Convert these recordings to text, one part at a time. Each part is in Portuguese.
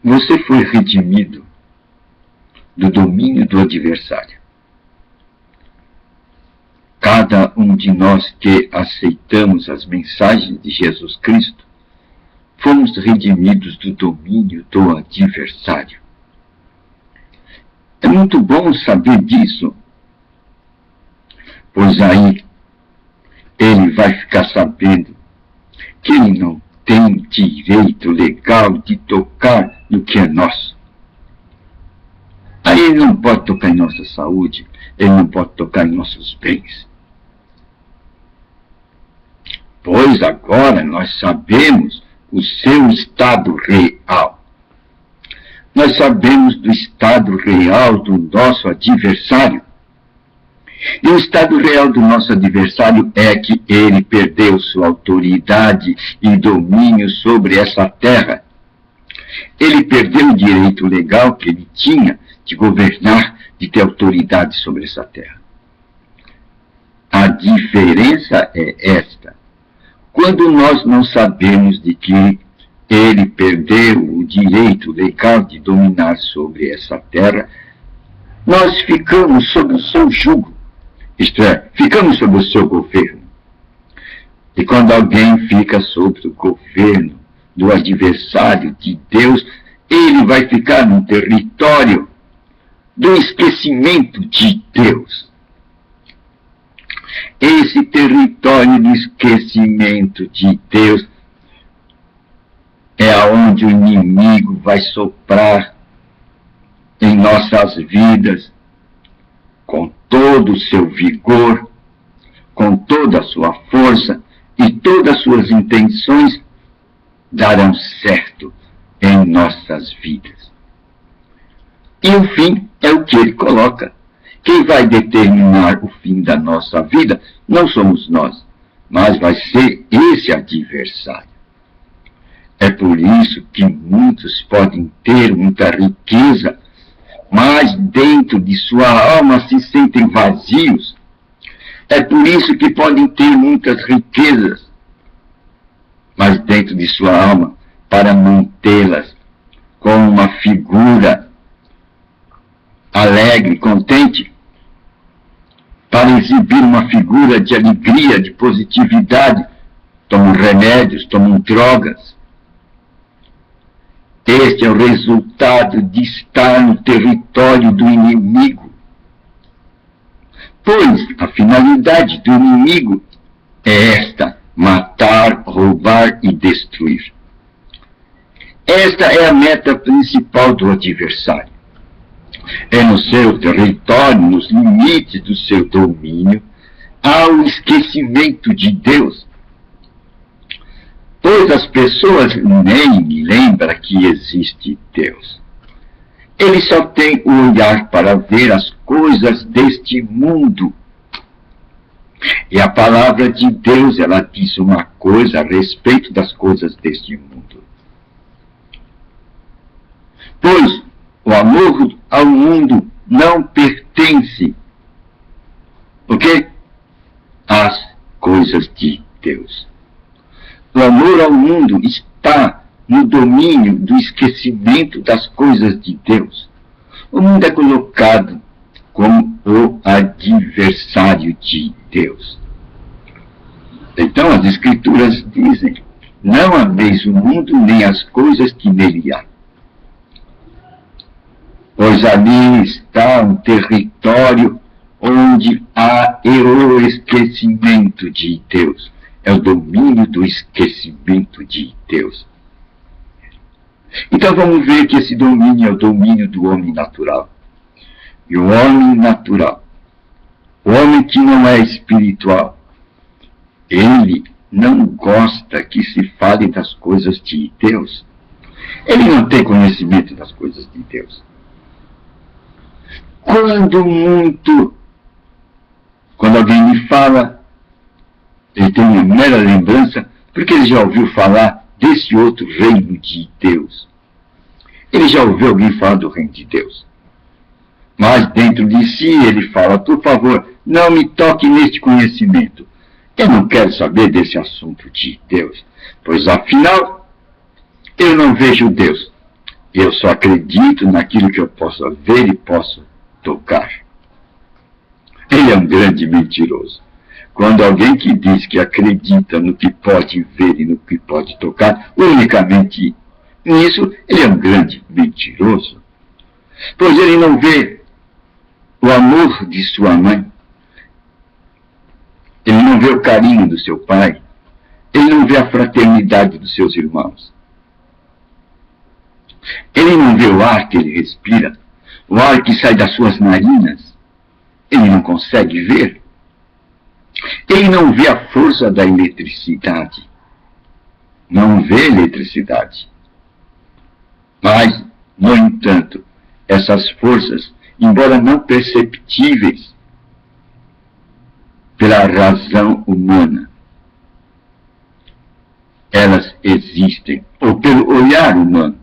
Você foi redimido do domínio do adversário. Cada um de nós que aceitamos as mensagens de Jesus Cristo, fomos redimidos do domínio do adversário. É muito bom saber disso, pois aí ele vai ficar sabendo que ele não tem direito legal de tocar no que é nosso. Aí ele não pode tocar em nossa saúde, ele não pode tocar em nossos bens. Pois agora nós sabemos o seu estado real. Nós sabemos do estado real do nosso adversário. E o estado real do nosso adversário é que ele perdeu sua autoridade e domínio sobre essa terra. Ele perdeu o direito legal que ele tinha de governar, de ter autoridade sobre essa terra. A diferença é esta. Quando nós não sabemos de que ele perdeu o direito legal de dominar sobre essa terra, nós ficamos sob o seu jugo, isto é, ficamos sob o seu governo. E quando alguém fica sob o governo do adversário de Deus, ele vai ficar num território do esquecimento de Deus. Esse território de esquecimento de Deus é aonde o inimigo vai soprar em nossas vidas com todo o seu vigor, com toda a sua força, e todas as suas intenções darão certo em nossas vidas. E o fim é o que ele coloca. Quem vai determinar o fim da nossa vida não somos nós, mas vai ser esse adversário. É por isso que muitos podem ter muita riqueza, mas dentro de sua alma se sentem vazios. É por isso que podem ter muitas riquezas, mas dentro de sua alma, para mantê-las com uma figura alegre, contente, para exibir uma figura de alegria, de positividade, tomam remédios, tomam drogas. Este é o resultado de estar no território do inimigo. Pois a finalidade do inimigo é esta: matar, roubar e destruir. Esta é a meta principal do adversário. É no seu território, nos limites do seu domínio, há o esquecimento de Deus. Pois as pessoas nem lembram que existe Deus. Ele só tem o olhar para ver as coisas deste mundo. E a palavra de Deus, ela diz uma coisa a respeito das coisas deste mundo. Pois o amor ao mundo não pertence, às coisas de Deus. O amor ao mundo está no domínio do esquecimento das coisas de Deus. O mundo é colocado como o adversário de Deus. Então as Escrituras dizem: não ameis o mundo nem as coisas que nele há. Pois ali está um território onde há o esquecimento de Deus. É o domínio do esquecimento de Deus. Então vamos ver que esse domínio é o domínio do homem natural. E o homem natural, o homem que não é espiritual, ele não gosta que se fale das coisas de Deus. Ele não tem conhecimento das coisas de Deus. Quando alguém me fala, ele tem uma mera lembrança, porque ele já ouviu falar desse outro reino de Deus. Ele já ouviu alguém falar do reino de Deus. Mas dentro de si ele fala: por favor, não me toque neste conhecimento. Eu não quero saber desse assunto de Deus, pois afinal eu não vejo Deus. Eu só acredito naquilo que eu posso ver e posso tocar. Ele é um grande mentiroso. Quando alguém que diz que acredita no que pode ver e no que pode tocar, unicamente nisso, ele é um grande mentiroso. Pois ele não vê o amor de sua mãe, ele não vê o carinho do seu pai, ele não vê a fraternidade dos seus irmãos. Ele não vê o ar que ele respira, o ar que sai das suas narinas, ele não consegue ver. Ele não vê a força da eletricidade. Não vê eletricidade. Mas, no entanto, essas forças, embora não perceptíveis pela razão humana, elas existem. Ou pelo olhar humano,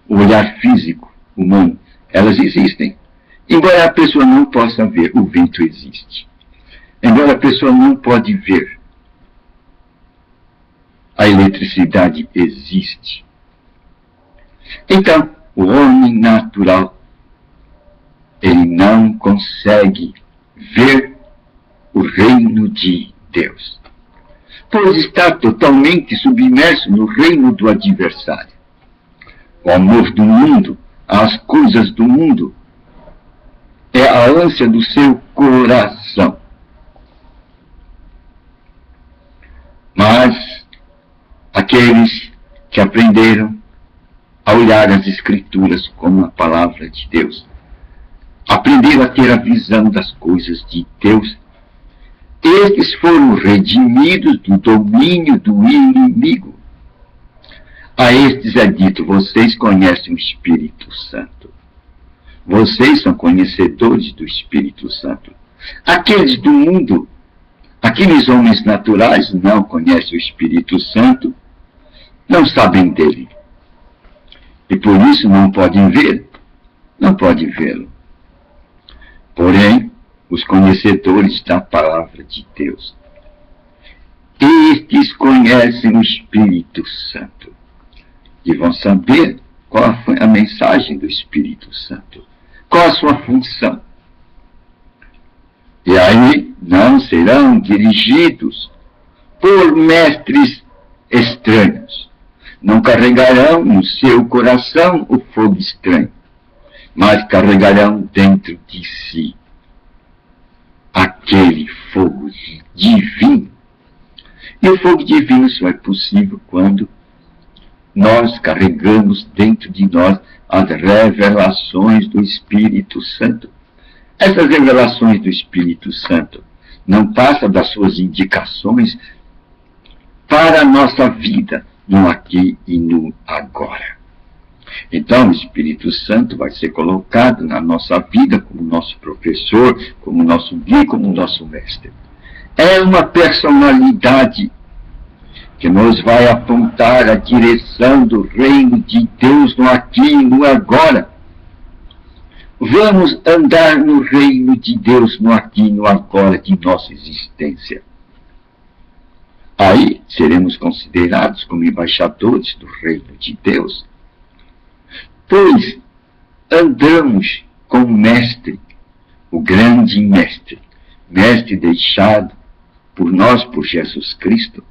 o olhar físico humano, elas existem. Embora a pessoa não possa ver, o vento existe. Embora a pessoa não pode ver, a eletricidade existe. Então, o homem natural, ele não consegue ver o reino de Deus, pois está totalmente submerso no reino do adversário. O amor do mundo, as coisas do mundo, é a ânsia do seu coração. Mas aqueles que aprenderam a olhar as Escrituras como a palavra de Deus, aprenderam a ter a visão das coisas de Deus, estes foram redimidos do domínio do inimigo. A estes é dito: vocês conhecem o Espírito Santo. Vocês são conhecedores do Espírito Santo. Aqueles do mundo, aqueles homens naturais, não conhecem o Espírito Santo, não sabem dele. E por isso não podem ver, não podem vê-lo. Porém, os conhecedores da palavra de Deus, estes conhecem o Espírito Santo e vão saber qual foi a mensagem do Espírito Santo, qual a sua função. E aí não serão dirigidos por mestres estranhos. Não carregarão no seu coração o fogo estranho, mas carregarão dentro de si aquele fogo divino. E o fogo divino só é possível quando nós carregamos dentro de nós as revelações do Espírito Santo. Essas revelações do Espírito Santo não passam das suas indicações para a nossa vida, no aqui e no agora. Então, o Espírito Santo vai ser colocado na nossa vida como nosso professor, como nosso guia, como nosso mestre. É uma personalidade que nos vai apontar a direção do reino de Deus no aqui e no agora. Vamos andar no reino de Deus no aqui e no agora de nossa existência. Aí seremos considerados como embaixadores do reino de Deus, pois andamos com o Mestre, o grande Mestre, Mestre deixado por nós, por Jesus Cristo.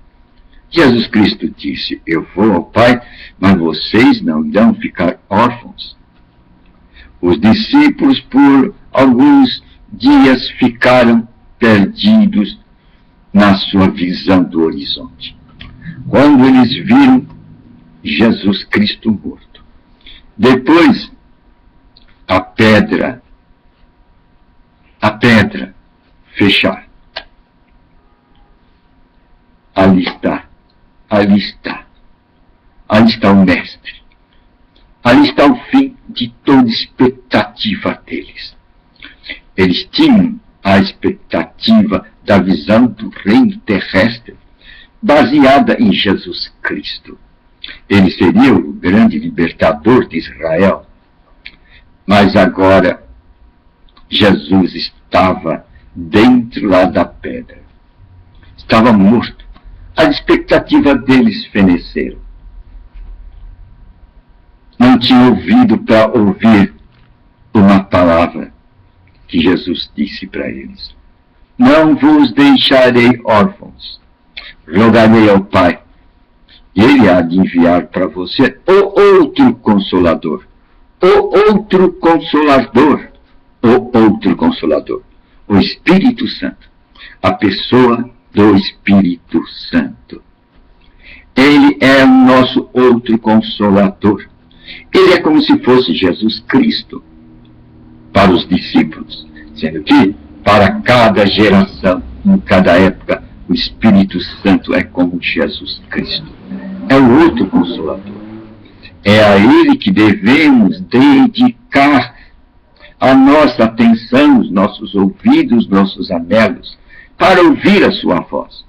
Jesus Cristo disse: eu vou ao Pai, mas vocês não irão ficar órfãos. Os discípulos, por alguns dias, ficaram perdidos na sua visão do horizonte, quando eles viram Jesus Cristo morto. Depois, a pedra fechar. Ali está o Mestre. Ali está o fim de toda expectativa deles. Eles tinham a expectativa da visão do reino terrestre, baseada em Jesus Cristo. Ele seria o grande libertador de Israel. Mas agora, Jesus estava dentro lá da pedra. Estava morto. As expectativas deles feneceram. Não tinham ouvido para ouvir uma palavra que Jesus disse para eles: não vos deixarei órfãos, rogarei ao Pai, e Ele há de enviar para você o outro Consolador, o Espírito Santo, a pessoa do Espírito Santo. Ele é o nosso outro Consolador. Ele é como se fosse Jesus Cristo para os discípulos, sendo que para cada geração, em cada época, o Espírito Santo é como Jesus Cristo. É o outro Consolador. É a Ele que devemos dedicar a nossa atenção, os nossos ouvidos, nossos anelos, para ouvir a sua voz.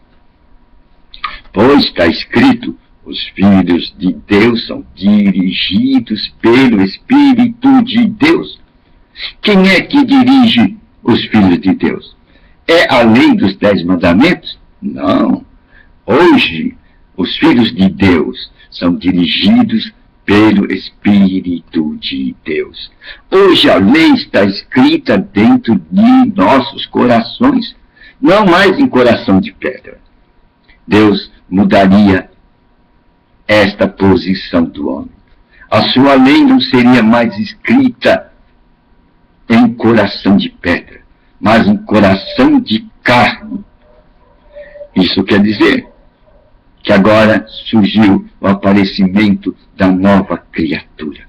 Pois está escrito: os filhos de Deus são dirigidos pelo Espírito de Deus. Quem é que dirige os filhos de Deus? É a lei dos 10 mandamentos? Não. Hoje, os filhos de Deus são dirigidos pelo Espírito de Deus. Hoje a lei está escrita dentro de nossos corações, não mais em coração de pedra. Deus mudaria esta posição do homem. A sua lei não seria mais escrita em coração de pedra, mas em coração de carne. Isso quer dizer que agora surgiu o aparecimento da nova criatura.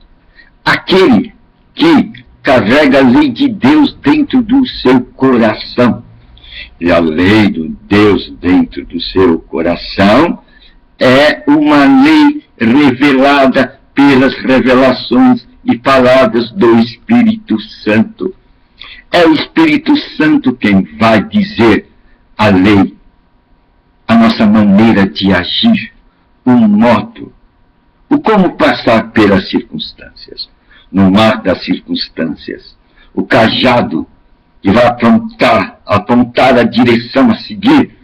Aquele que carrega a lei de Deus dentro do seu coração. E a lei de Deus dentro do seu coração é uma lei revelada pelas revelações e palavras do Espírito Santo. É o Espírito Santo quem vai dizer a lei, a nossa maneira de agir, o modo, o como passar pelas circunstâncias. No mar das circunstâncias, o cajado que vai apontar a direção a seguir,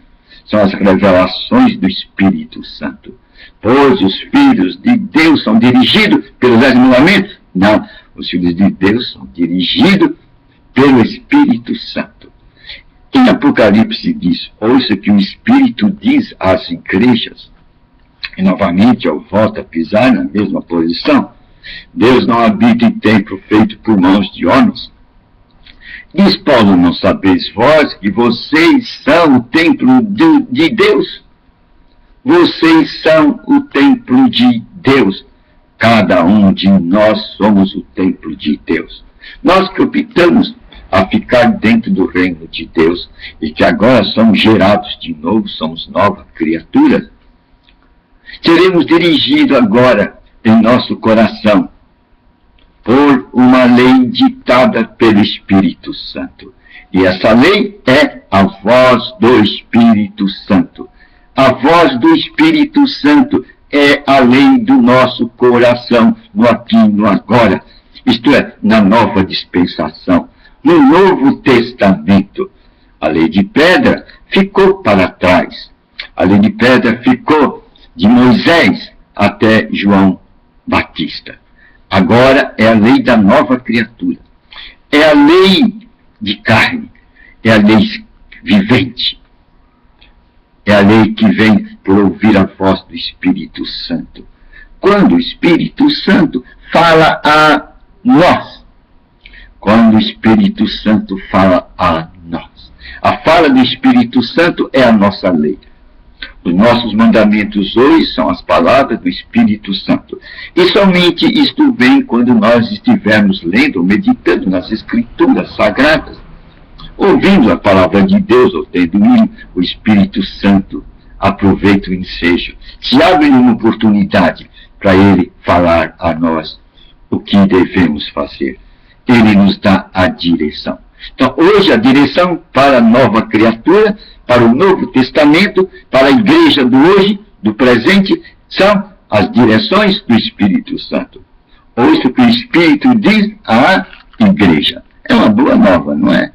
são as revelações do Espírito Santo. Pois os filhos de Deus são dirigidos pelos 10 mandamentos? Não, os filhos de Deus são dirigidos pelo Espírito Santo. Em Apocalipse diz: ouça que o Espírito diz às igrejas, e novamente eu volto a pisar na mesma posição: Deus não habita em templo feito por mãos de homens. Diz Paulo: não sabeis vós que vocês são o templo de Deus? Vocês são o templo de Deus. Cada um de nós somos o templo de Deus. Nós que optamos a ficar dentro do reino de Deus e que agora somos gerados de novo, somos nova criatura, seremos dirigidos agora em nosso coração por uma lei ditada pelo Espírito Santo. E essa lei é a voz do Espírito Santo. A voz do Espírito Santo é a lei do nosso coração, no aqui e no agora. Isto é, na nova dispensação, no Novo Testamento. A lei de pedra ficou para trás. A lei de pedra ficou de Moisés até João Batista. Agora é a lei da nova criatura. É a lei de carne. É a lei vivente. É a lei que vem por ouvir a voz do Espírito Santo. Quando o Espírito Santo fala a nós. Quando o Espírito Santo fala a nós. A fala do Espírito Santo é a nossa lei. Os nossos mandamentos hoje são as palavras do Espírito Santo. E somente isto vem quando nós estivermos lendo ou meditando nas Escrituras Sagradas, ouvindo a palavra de Deus, ou tendo o Espírito Santo. Aproveita o ensejo. Se abre uma oportunidade para Ele falar a nós o que devemos fazer. Ele nos dá a direção. Então, hoje, a direção para a nova criatura, para o Novo Testamento, para a igreja do hoje, do presente, são as direções do Espírito Santo. Ouça o que o Espírito diz à igreja. É uma boa nova, não é?